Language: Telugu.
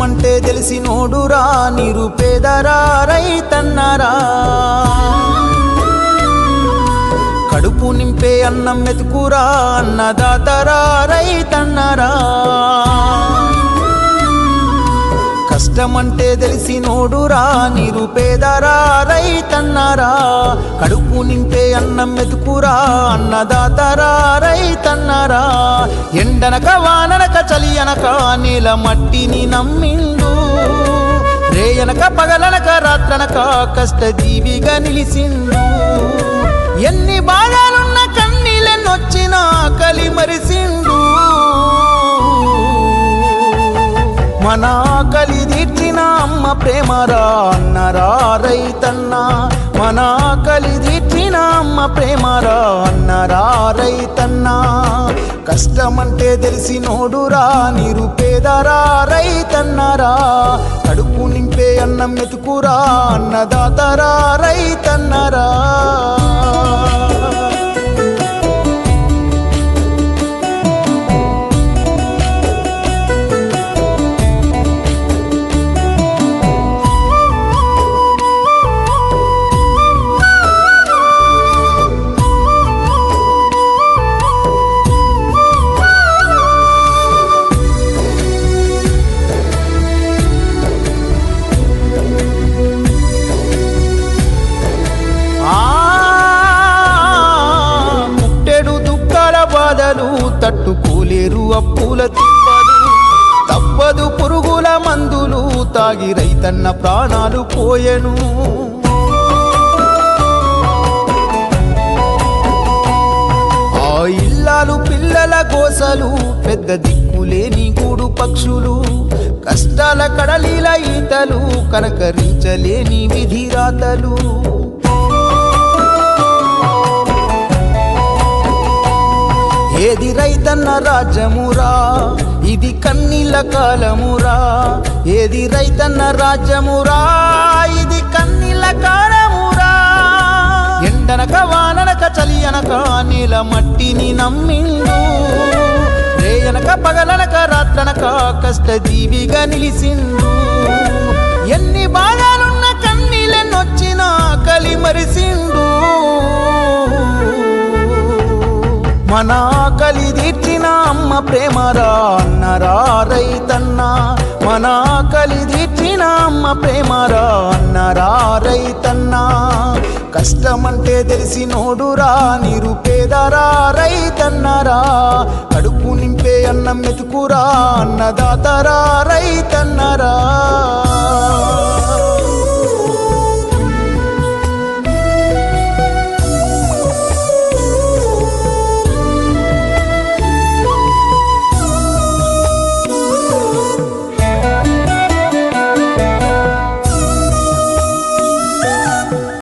కష్టమంటే తెలిసినోడురా నిరుపేదరా రైతన్నరా కడుపు నింపే అన్నం మెతుకురా అన్నదాతరా రైతన్నరా కష్టమంటే తెలిసినోడురా నిరుపేదరా రైతన్నరా కడుపు నింపే అన్నం మెతుకురా అన్నదాతరా రైతన్నరా ఎండనక వాననక చలి అనక నేల మట్టిని నమ్మిండు రేయనక పగలనక రాత్రనక కష్టజీవిగా నిలిసిండు ఎన్ని బాధలున్న కన్నీళ్ళెన్నొచ్చినా కలి మరిసిండు మన ఆకలి తీర్చిన అమ్మ ప్రేమరా అన్నరా రైతన్న మన ఆకలి తీర్చిన అమ్మ ప్రేమరా అన్నరా రైతన్న కష్టమంటే తెలిసినోడురా నిరుపేదరా రైతన్నరా కడుపు నింపే అన్నం మెతుకురా అన్నదాతరా రైతన్నరా తట్టుకోలేరు అప్పుల తిప్పలు తప్పదు పురుగుల మందులు తాగి రైతన్న ప్రాణాలు పోయెను ఆ ఇల్లాలు పిల్లల గోసలు పెద్ద దిక్కులేని గూడు పక్షులు కష్టాల కడలిల ఈతలు కనకరించలేని విధిరాతలు ఏది రైతన్న రాజ్యమురా ఇది కన్నీళ్ళ కాలమురా ఏది రైతన్న రాజ్యమురా ఇది కన్నీళ్ళ కాలమురా ఎండనక వాననక చలి అనక నేల మట్టిని నమ్మిండు రేయనక పగలనక రాత్రనక కష్టజీవిగా నిలిసిండు ఎన్ని బాధలున్న కన్నీళ్ళెన్నొచ్చినా కలి మరిసిండు మన ఆకలి తీర్చిన అమ్మ ప్రేమరా అన్నరా రైతన్న మన ఆకలి తీర్చిన అమ్మ ప్రేమరా అన్నరా రైతన్న కష్టమంటే తెలిసినోడురా నిరుపేదరా రైతన్నరా కడుపు నింపే అన్నం మెతుకురా అన్నదాతరా రైతన్నరా